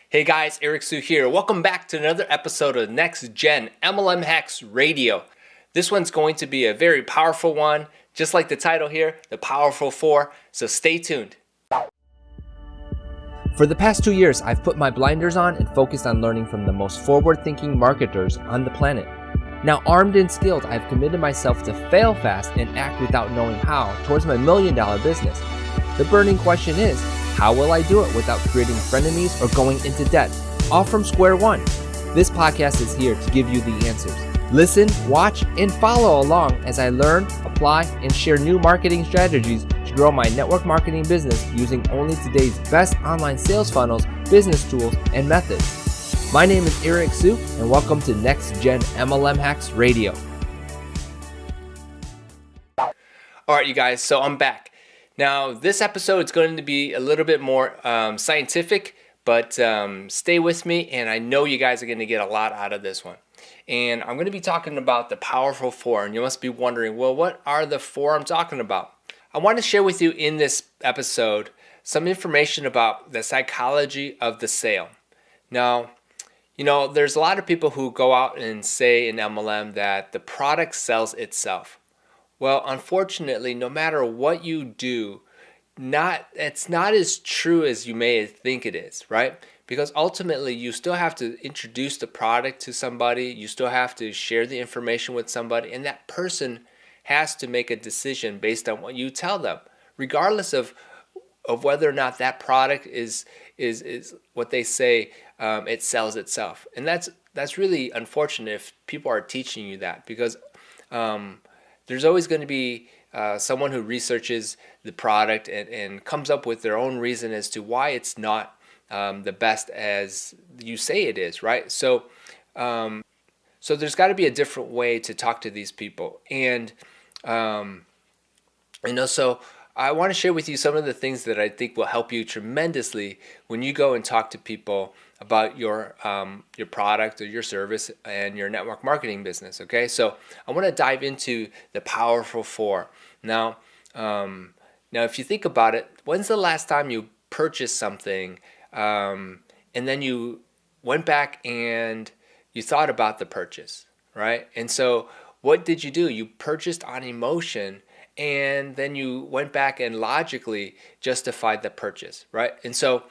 Hey guys, Eric Sue here. Welcome back to another episode of Next Gen MLM Hacks Radio. This one's going to be a very powerful one, just like the title here, the Powerful Four. So stay tuned. For the past 2 years, I've put my blinders on and focused on learning from the most forward-thinking marketers on the planet. Now armed and skilled, I've committed myself to fail fast and act without knowing how towards my $1 million business. The burning question is, how will I do it without creating frenemies or going into debt? All from square one. This podcast is here to give you the answers. Listen, watch, and follow along as I learn, apply, and share new marketing strategies to grow my network marketing business using only today's best online sales funnels, business tools, and methods. My name is Eric Sue, and welcome to Next Gen MLM Hacks Radio. All right, you guys, so I'm back. Now, this episode is going to be a little bit more scientific, but stay with me, and I know you guys are going to get a lot out of this one. And I'm going to be talking about the Powerful Four, and you must be wondering, well, what are the four I'm talking about? I want to share with you in this episode some information about the psychology of the sale. Now, you know, there's a lot of people who go out and say in MLM that the product sells itself. Well, unfortunately, no matter what you do, it's not as true as you may think it is, right? Because ultimately, you still have to introduce the product to somebody, you still have to share the information with somebody, and that person has to make a decision based on what you tell them, regardless of whether or not that product is what they say it sells itself. And that's really unfortunate if people are teaching you that, because there's always going to be someone who researches the product and comes up with their own reason as to why it's not the best as you say it is, right? So there's got to be a different way to talk to these people. And so I want to share with you some of the things that I think will help you tremendously when you go and talk to people about your product or your service and your network marketing business. Okay, so I want to dive into the Powerful Four. Now, if you think about it, when's the last time you purchased something and then you went back and you thought about the purchase, right? And so what did you do? You purchased on emotion, and then you went back and logically justified the purchase, right? And so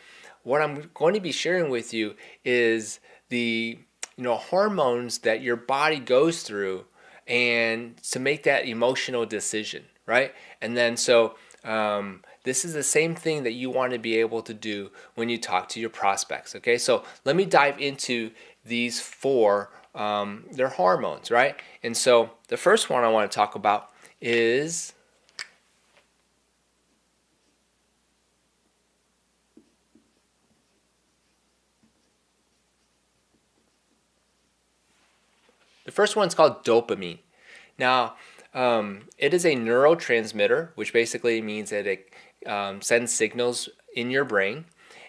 what I'm going to be sharing with you is the hormones that your body goes through and to make that emotional decision, right? And then so this is the same thing that you want to be able to do when you talk to your prospects, okay? So let me dive into these four, their hormones, right? And so the first one I want to talk about is the first one's called dopamine. Now, it is a neurotransmitter, which basically means that it sends signals in your brain,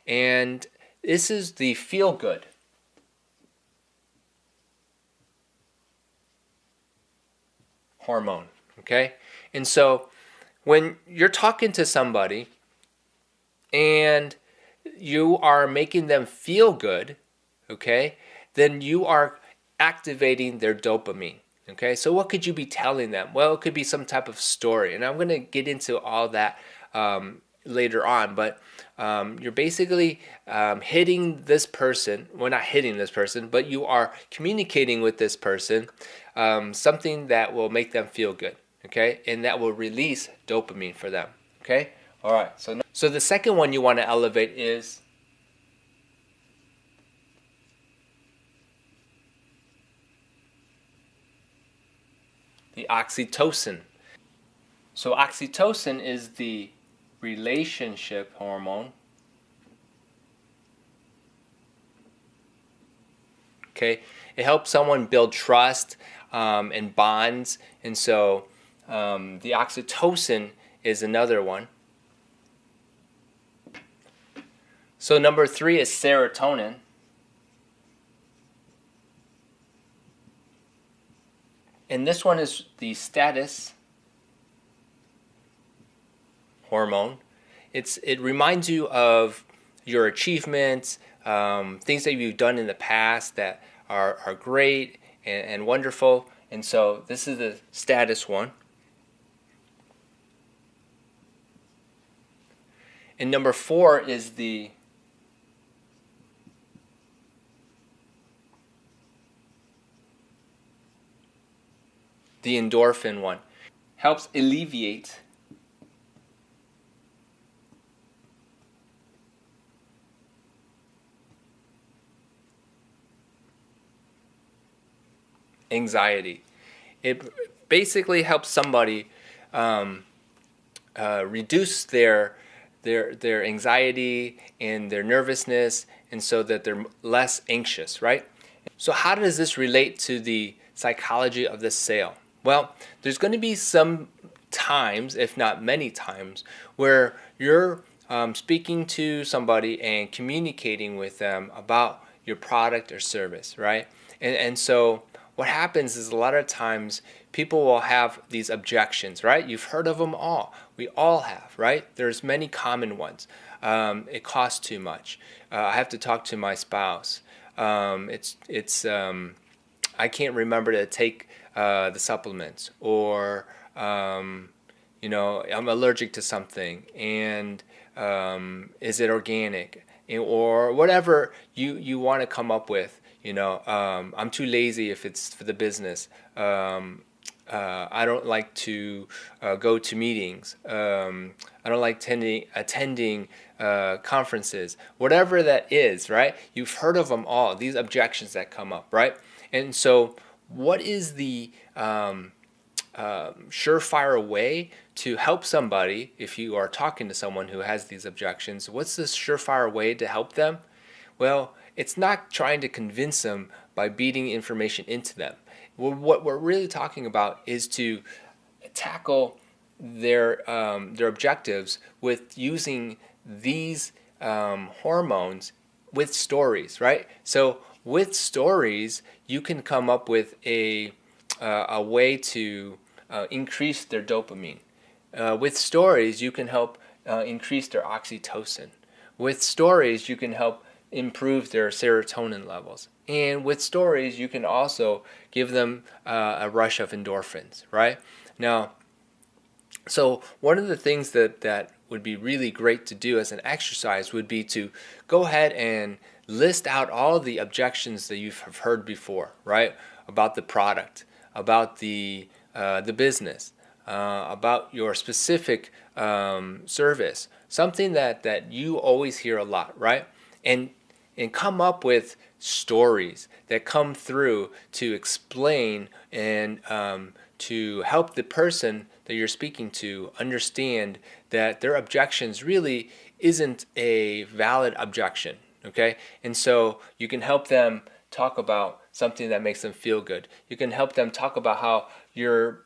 and this is the feel-good hormone, okay? And so when you're talking to somebody and you are making them feel good, okay, then you are activating their dopamine. Okay, so what could you be telling them? Well, it could be some type of story, and I'm going to get into all that later on, but you're basically hitting this person. Well, not hitting this person, but you are communicating with this person something that will make them feel good, okay, and that will release dopamine for them, okay? All right, so the second one you want to elevate is the oxytocin. So oxytocin is the relationship hormone. Okay, it helps someone build trust and bonds, and so the oxytocin is another one. So number 3 is serotonin. And this one is the status hormone. It reminds you of your achievements, things that you've done in the past that are great and wonderful. And so this is the status one. And number 4 is the endorphin one. Helps alleviate anxiety. It basically helps somebody reduce their anxiety and their nervousness, and so that they're less anxious, right? So how does this relate to the psychology of the sale? Well, there's going to be some times, if not many times, where you're speaking to somebody and communicating with them about your product or service, right? And so what happens is a lot of times people will have these objections, right? You've heard of them all. We all have, right? There's many common ones. It costs too much. I have to talk to my spouse. I can't remember to take the supplements, or I'm allergic to something, and is it organic, or whatever you want to come up with. I'm too lazy if it's for the business. I don't like to go to meetings. I don't like attending conferences. Whatever that is, right? You've heard of them all, these objections that come up, right? And so what is the surefire way to help somebody if you are talking to someone who has these objections? What's the surefire way to help them? Well, it's not trying to convince them by beating information into them. What we're really talking about is to tackle their objectives with using these hormones with stories, right? So with stories, you can come up with a way to increase their dopamine. With stories, you can help increase their oxytocin. With stories, you can help improve their serotonin levels. And with stories, you can also give them a rush of endorphins, right? Now, so one of the things that would be really great to do as an exercise would be to go ahead and list out all the objections that you've heard before, right? About the product, about the business, about your specific service, something that you always hear a lot, right? And come up with stories that come through to explain and to help the person that you're speaking to understand that their objections really isn't a valid objection, okay? And so you can help them talk about something that makes them feel good. You can help them talk about how you're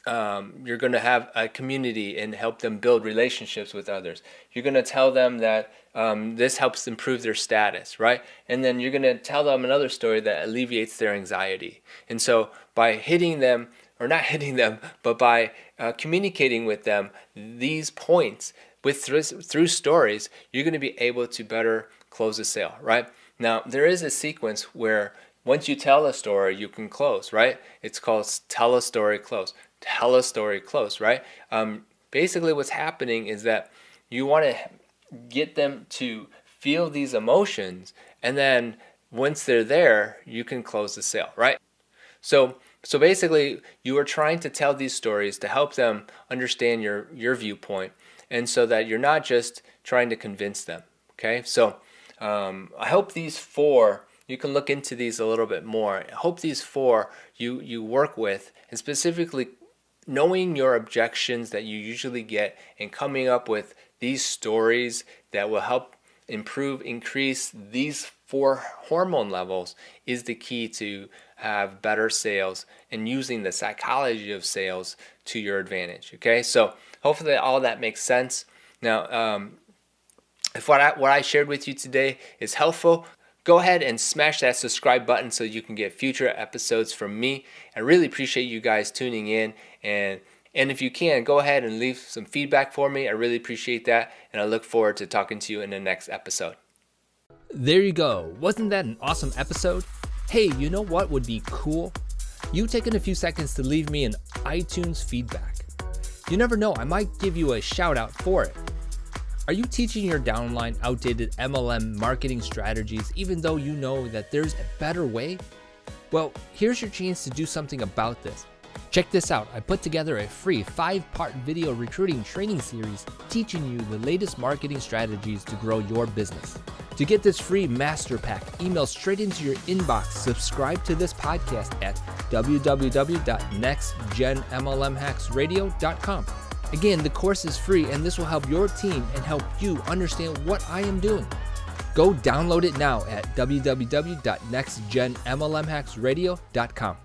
going to have a community and help them build relationships with others. You're going to tell them that this helps improve their status, right? And then you're going to tell them another story that alleviates their anxiety. And so by hitting them, or not hitting them, but by communicating with them these points through stories, you're going to be able to better close a sale, right? Now, there is a sequence where once you tell a story, you can close, right? It's called tell a story, close. Tell a story, close, right? Basically what's happening is that you want to get them to feel these emotions, and then once they're there, you can close the sale, right? So basically you are trying to tell these stories to help them understand your viewpoint, and so that you're not just trying to convince them, okay? So I hope these 4, you can look into these a little bit more. I hope these 4 you work with, and specifically knowing your objections that you usually get and coming up with these stories that will help increase these 4 hormone levels is the key to have better sales and using the psychology of sales to your advantage. Okay, so hopefully all that makes sense. Now, if what I shared with you today is helpful, go ahead and smash that subscribe button so you can get future episodes from me. I really appreciate you guys tuning in, and if you can, go ahead and leave some feedback for me. I really appreciate that, and I look forward to talking to you in the next episode. There you go. Wasn't that an awesome episode? Hey, you know what would be cool? You taking a few seconds to leave me an iTunes feedback. You never know, I might give you a shout out for it. Are you teaching your downline outdated MLM marketing strategies even though you know that there's a better way? Well, here's your chance to do something about this. Check this out. I put together a free 5-part video recruiting training series teaching you the latest marketing strategies to grow your business. To get this free master pack, email straight into your inbox. Subscribe to this podcast at www.nextgenmlmhacksradio.com. Again, the course is free and this will help your team and help you understand what I am doing. Go download it now at www.nextgenmlmhacksradio.com.